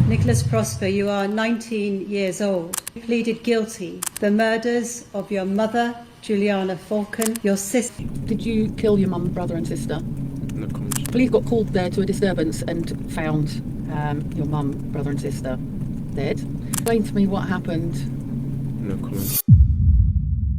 Nicholas Prosper, you are 19 years old. You pleaded guilty. The murders of your mother, Juliana Falcon, your sister. Did you kill your mum, brother and sister? No comment. Police got called there to a disturbance and found your mum, brother and sister dead. Explain to me what happened. No comment.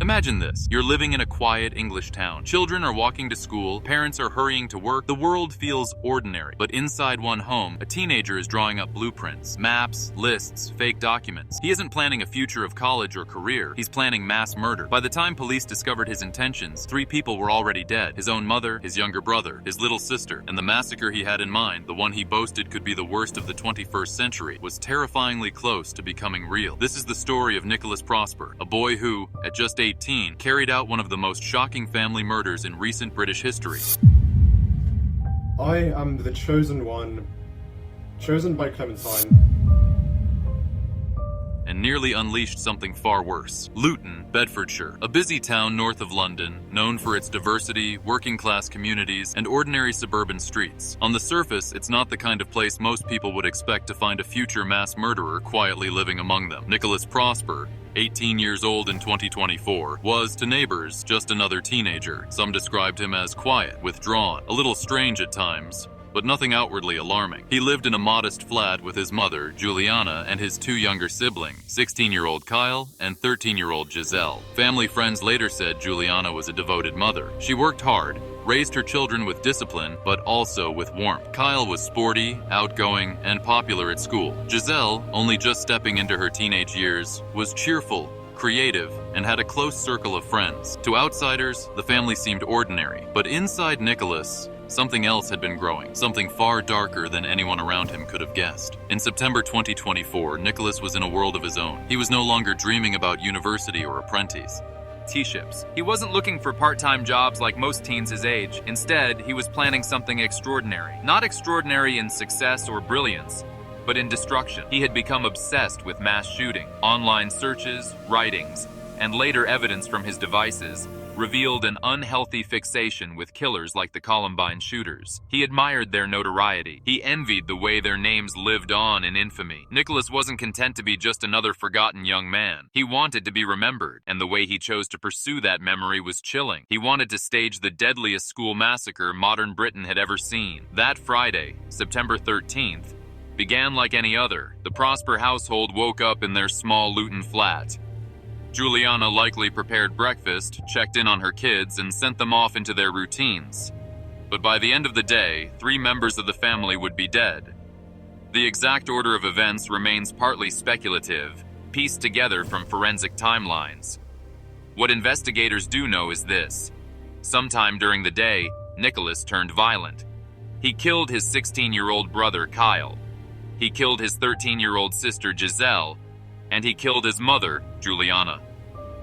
Imagine this. You're living in a quiet English town. Children are walking to school, parents are hurrying to work. The world feels ordinary. But inside one home, a teenager is drawing up blueprints, maps, lists, fake documents. He isn't planning a future of college or career. He's planning mass murder. By the time police discovered his intentions, 3 people were already dead. His own mother, his younger brother, his little sister. And the massacre he had in mind, the one he boasted could be the worst of the 21st century, was terrifyingly close to becoming real. This is the story of Nicholas Prosper, a boy who, at just 18, carried out one of the most shocking family murders in recent British history. I am the chosen one, chosen by Clementine. And nearly unleashed something far worse. Luton, Bedfordshire, a busy town north of London, known for its diversity, working-class communities, and ordinary suburban streets. On the surface, it's not the kind of place most people would expect to find a future mass murderer quietly living among them. Nicholas Prosper, 18 years old in 2024, was, to neighbors, just another teenager. Some described him as quiet, withdrawn, a little strange at times, but nothing outwardly alarming. He lived in a modest flat with his mother, Juliana, and his 2 younger siblings, 16-year-old Kyle and 13-year-old Giselle. Family friends later said Juliana was a devoted mother. She worked hard, raised her children with discipline, but also with warmth. Kyle was sporty, outgoing, and popular at school. Giselle, only just stepping into her teenage years, was cheerful, creative, and had a close circle of friends. To outsiders, the family seemed ordinary, but inside Nicholas, something else had been growing, something far darker than anyone around him could have guessed. In September 2024, Nicholas was in a world of his own. He was no longer dreaming about university or apprentice. T-ships. He wasn't looking for part-time jobs like most teens his age. Instead, he was planning something extraordinary. Not extraordinary in success or brilliance, but in destruction. He had become obsessed with mass shooting. Online searches, writings, and later evidence from his devices revealed an unhealthy fixation with killers like the Columbine shooters. He admired their notoriety. He envied the way their names lived on in infamy. Nicholas wasn't content to be just another forgotten young man. He wanted to be remembered, and the way he chose to pursue that memory was chilling. He wanted to stage the deadliest school massacre modern Britain had ever seen. That Friday, September 13th, began like any other. The Prosper household woke up in their small Luton flat. Juliana likely prepared breakfast, checked in on her kids, and sent them off into their routines. But by the end of the day, 3 members of the family would be dead. The exact order of events remains partly speculative, pieced together from forensic timelines. What investigators do know is this. Sometime during the day, Nicholas turned violent. He killed his 16-year-old brother, Kyle. He killed his 13-year-old sister, Giselle, and he killed his mother, Juliana.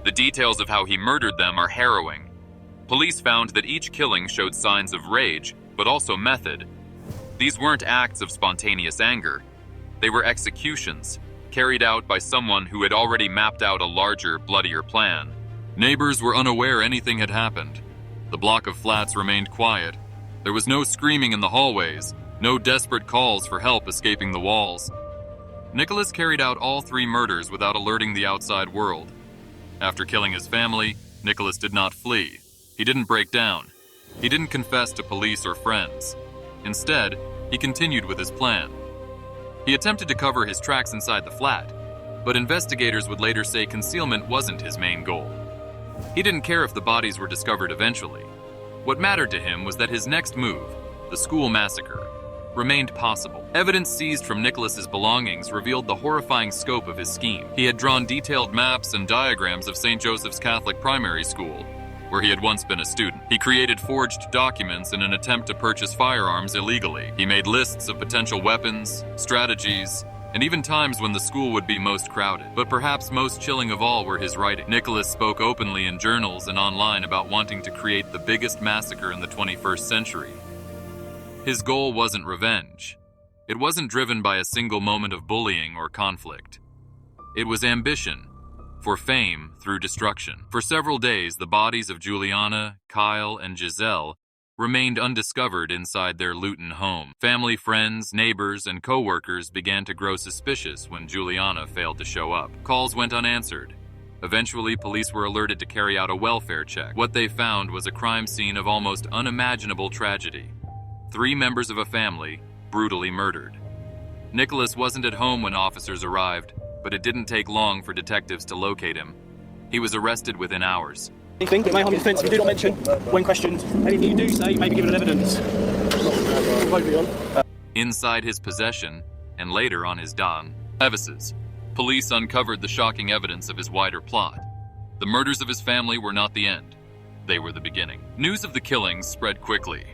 The details of how he murdered them are harrowing. Police found that each killing showed signs of rage, but also method. These weren't acts of spontaneous anger. They were executions, carried out by someone who had already mapped out a larger, bloodier plan. Neighbors were unaware anything had happened. The block of flats remained quiet. There was no screaming in the hallways, no desperate calls for help escaping the walls. Nicholas carried out all 3 murders without alerting the outside world. After killing his family, Nicholas did not flee. He didn't break down. He didn't confess to police or friends. Instead, he continued with his plan. He attempted to cover his tracks inside the flat, but investigators would later say concealment wasn't his main goal. He didn't care if the bodies were discovered eventually. What mattered to him was that his next move, the school massacre, remained possible. Evidence seized from Nicholas's belongings revealed the horrifying scope of his scheme. He had drawn detailed maps and diagrams of St. Joseph's Catholic Primary School, where he had once been a student. He created forged documents in an attempt to purchase firearms illegally. He made lists of potential weapons, strategies, and even times when the school would be most crowded. But perhaps most chilling of all were his writing. Nicholas spoke openly in journals and online about wanting to create the biggest massacre in the 21st century. His goal wasn't revenge. It wasn't driven by a single moment of bullying or conflict. It was ambition, for fame through destruction. For several days, the bodies of Juliana, Kyle, and Giselle remained undiscovered inside their Luton home. Family, friends, neighbors, and co-workers began to grow suspicious when Juliana failed to show up. Calls went unanswered. Eventually, police were alerted to carry out a welfare check. What they found was a crime scene of almost unimaginable tragedy. 3 members of a family brutally murdered. Nicholas wasn't at home when officers arrived, but it didn't take long for detectives to locate him. He was arrested within hours. Anything that may harm your defence if you do not mention when questioned. Anything you do say may be given as evidence. Inside his possession, and later on his crevices, police uncovered the shocking evidence of his wider plot. The murders of his family were not the end. They were the beginning. News of the killings spread quickly.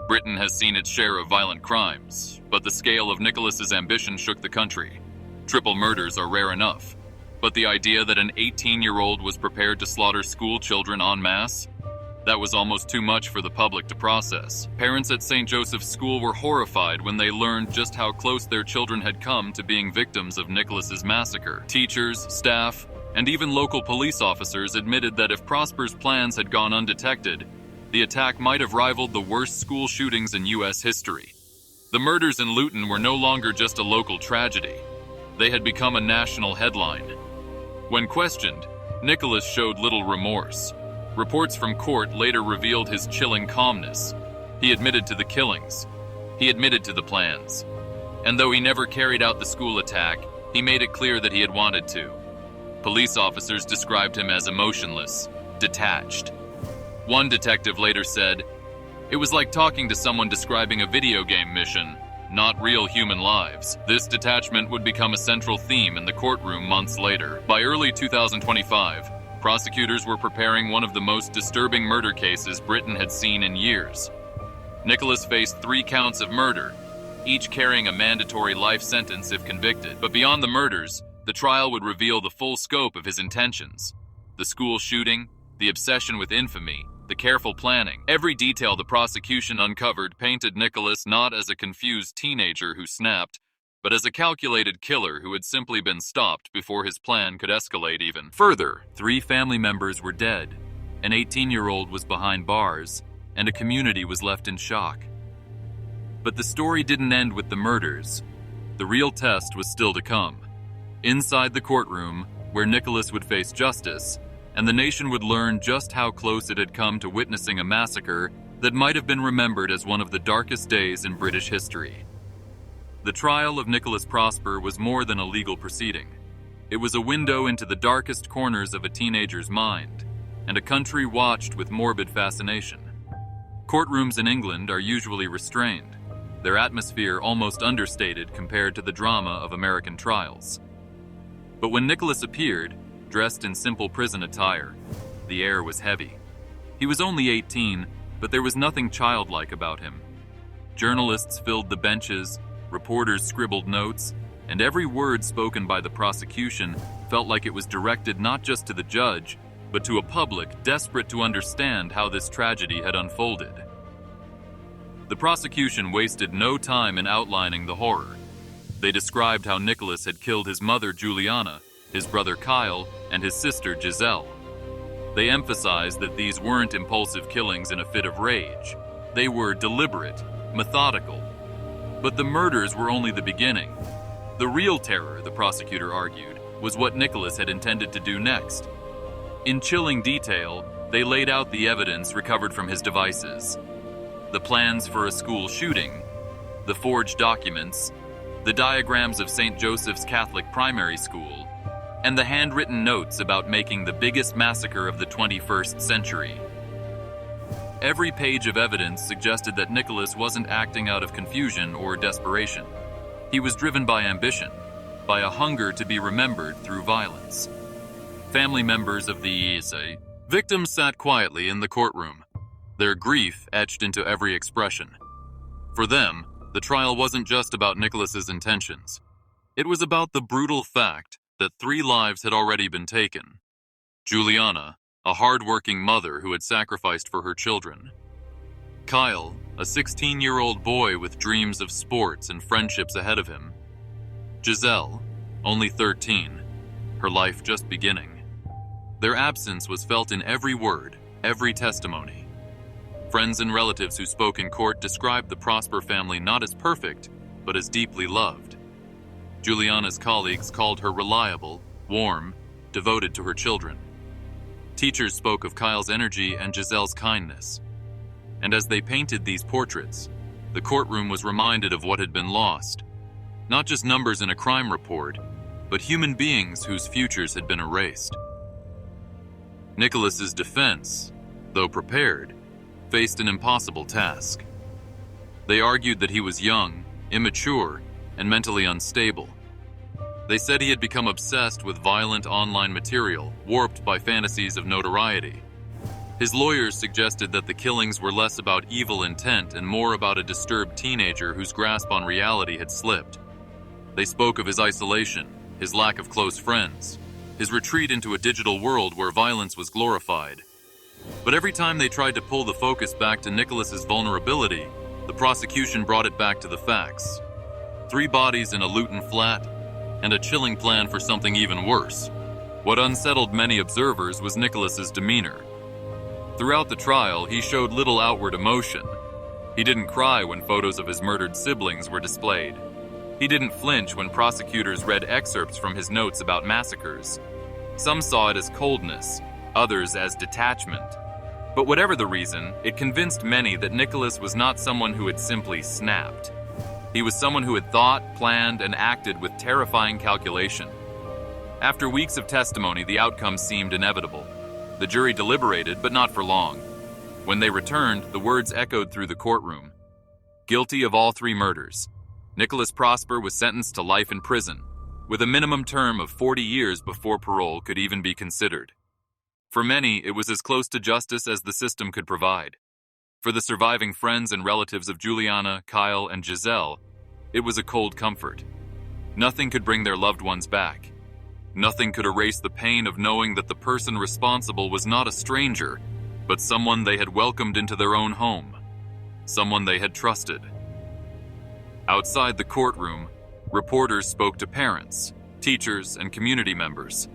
Britain has seen its share of violent crimes, but the scale of Nicholas's ambition shook the country. Triple murders are rare enough, but the idea that an 18-year-old was prepared to slaughter school children en masse? That was almost too much for the public to process. Parents at St. Joseph's School were horrified when they learned just how close their children had come to being victims of Nicholas's massacre. Teachers, staff, and even local police officers admitted that if Prosper's plans had gone undetected, the attack might have rivaled the worst school shootings in U.S. history. The murders in Luton were no longer just a local tragedy. They had become a national headline. When questioned, Nicholas showed little remorse. Reports from court later revealed his chilling calmness. He admitted to the killings. He admitted to the plans. And though he never carried out the school attack, he made it clear that he had wanted to. Police officers described him as emotionless, detached. One detective later said, "It was like talking to someone describing a video game mission, not real human lives." This detachment would become a central theme in the courtroom months later. By early 2025, prosecutors were preparing one of the most disturbing murder cases Britain had seen in years. Nicholas faced 3 counts of murder, each carrying a mandatory life sentence if convicted. But beyond the murders, the trial would reveal the full scope of his intentions. The school shooting, the obsession with infamy, the careful planning. Every detail the prosecution uncovered painted Nicholas not as a confused teenager who snapped, but as a calculated killer who had simply been stopped before his plan could escalate even further. 3 family members were dead, an 18-year-old was behind bars, and a community was left in shock. But the story didn't end with the murders. The real test was still to come. Inside the courtroom, where Nicholas would face justice, and the nation would learn just how close it had come to witnessing a massacre that might have been remembered as one of the darkest days in British history. The trial of Nicholas Prosper was more than a legal proceeding. It was a window into the darkest corners of a teenager's mind, and a country watched with morbid fascination. Courtrooms in England are usually restrained, their atmosphere almost understated compared to the drama of American trials. But when Nicholas appeared, dressed in simple prison attire, the air was heavy. He was only 18, but there was nothing childlike about him. Journalists filled the benches, reporters scribbled notes, and every word spoken by the prosecution felt like it was directed not just to the judge, but to a public desperate to understand how this tragedy had unfolded. The prosecution wasted no time in outlining the horror. They described how Nicholas had killed his mother, Juliana, his brother Kyle, and his sister Giselle. They emphasized that these weren't impulsive killings in a fit of rage. They were deliberate, methodical. But the murders were only the beginning. The real terror, the prosecutor argued, was what Nicholas had intended to do next. In chilling detail, they laid out the evidence recovered from his devices. The plans for a school shooting, the forged documents, the diagrams of St. Joseph's Catholic Primary School, and the handwritten notes about making the biggest massacre of the 21st century. Every page of evidence suggested that Nicholas wasn't acting out of confusion or desperation. He was driven by ambition, by a hunger to be remembered through violence. Family members of the victims sat quietly in the courtroom, their grief etched into every expression. For them, the trial wasn't just about Nicholas's intentions. It was about the brutal fact that 3 lives had already been taken. Juliana, a hard-working mother who had sacrificed for her children. Kyle, a 16-year-old boy with dreams of sports and friendships ahead of him. Giselle, only 13, her life just beginning. Their absence was felt in every word, every testimony. Friends and relatives who spoke in court described the Prosper family not as perfect, but as deeply loved. Juliana's colleagues called her reliable, warm, devoted to her children. Teachers spoke of Kyle's energy and Giselle's kindness. And as they painted these portraits, the courtroom was reminded of what had been lost. Not just numbers in a crime report, but human beings whose futures had been erased. Nicholas's defense, though prepared, faced an impossible task. They argued that he was young, immature, and mentally unstable. They said he had become obsessed with violent online material, warped by fantasies of notoriety. His lawyers suggested that the killings were less about evil intent and more about a disturbed teenager whose grasp on reality had slipped. They spoke of his isolation, his lack of close friends, his retreat into a digital world where violence was glorified. But every time they tried to pull the focus back to Nicholas's vulnerability, the prosecution brought it back to the facts. 3 bodies in a Luton flat, and a chilling plan for something even worse. What unsettled many observers was Nicholas's demeanor. Throughout the trial, he showed little outward emotion. He didn't cry when photos of his murdered siblings were displayed. He didn't flinch when prosecutors read excerpts from his notes about massacres. Some saw it as coldness, others as detachment. But whatever the reason, it convinced many that Nicholas was not someone who had simply snapped. He was someone who had thought, planned, and acted with terrifying calculation. After weeks of testimony, the outcome seemed inevitable. The jury deliberated, but not for long. When they returned, the words echoed through the courtroom. Guilty of all 3 murders, Nicholas Prosper was sentenced to life in prison, with a minimum term of 40 years before parole could even be considered. For many, it was as close to justice as the system could provide. For the surviving friends and relatives of Juliana, Kyle, and Giselle, it was a cold comfort. Nothing could bring their loved ones back. Nothing could erase the pain of knowing that the person responsible was not a stranger, but someone they had welcomed into their own home, someone they had trusted. Outside the courtroom, reporters spoke to parents, teachers, and community members.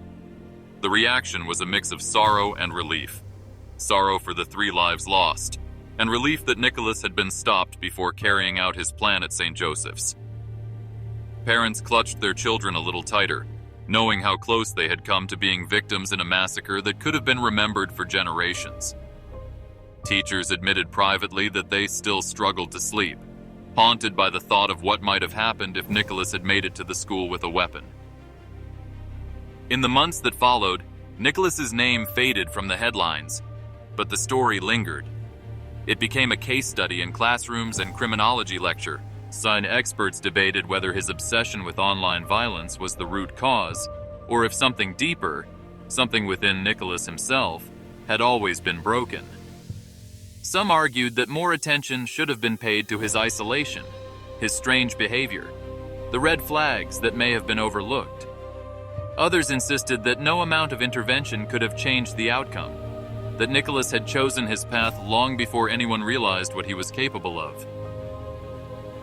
The reaction was a mix of sorrow and relief. Sorrow for the 3 lives lost, and relief that Nicholas had been stopped before carrying out his plan at St. Joseph's. Parents clutched their children a little tighter, knowing how close they had come to being victims in a massacre that could have been remembered for generations. Teachers admitted privately that they still struggled to sleep, haunted by the thought of what might have happened if Nicholas had made it to the school with a weapon. In the months that followed, Nicholas's name faded from the headlines, but the story lingered. It became a case study in classrooms and criminology lecture. Some experts debated whether his obsession with online violence was the root cause, or if something deeper, something within Nicholas himself, had always been broken. Some argued that more attention should have been paid to his isolation, his strange behavior, the red flags that may have been overlooked. Others insisted that no amount of intervention could have changed the outcome, that Nicholas had chosen his path long before anyone realized what he was capable of.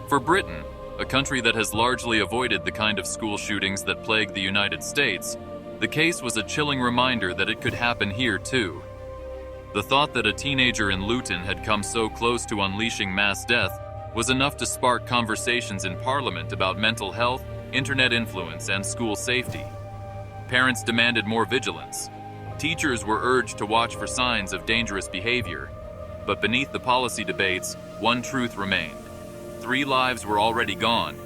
For Britain, a country that has largely avoided the kind of school shootings that plague the United States, the case was a chilling reminder that it could happen here too. The thought that a teenager in Luton had come so close to unleashing mass death was enough to spark conversations in Parliament about mental health, internet influence, and school safety. Parents demanded more vigilance. Teachers were urged to watch for signs of dangerous behavior. But beneath the policy debates, one truth remained. 3 lives were already gone,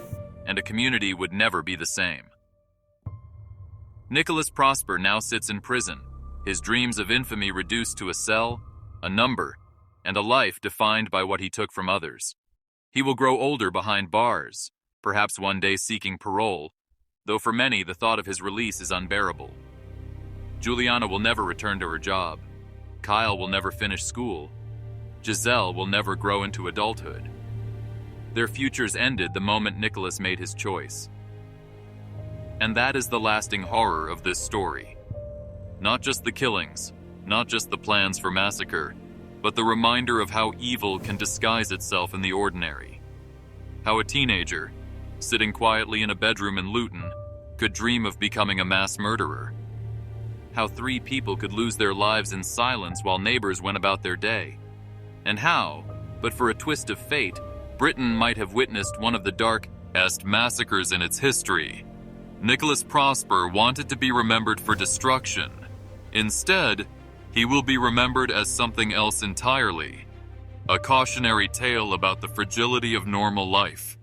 and a community would never be the same. Nicholas Prosper now sits in prison, his dreams of infamy reduced to a cell, a number, and a life defined by what he took from others. He will grow older behind bars, perhaps one day seeking parole, though for many the thought of his release is unbearable. Juliana will never return to her job. Kyle will never finish school. Giselle will never grow into adulthood. Their futures ended the moment Nicholas made his choice. And that is the lasting horror of this story. Not just the killings, not just the plans for massacre, but the reminder of how evil can disguise itself in the ordinary. How a teenager, sitting quietly in a bedroom in Luton, could dream of becoming a mass murderer. How 3 people could lose their lives in silence while neighbors went about their day. And how, but for a twist of fate, Britain might have witnessed one of the darkest massacres in its history. Nicholas Prosper wanted to be remembered for destruction. Instead, he will be remembered as something else entirely. A cautionary tale about the fragility of normal life.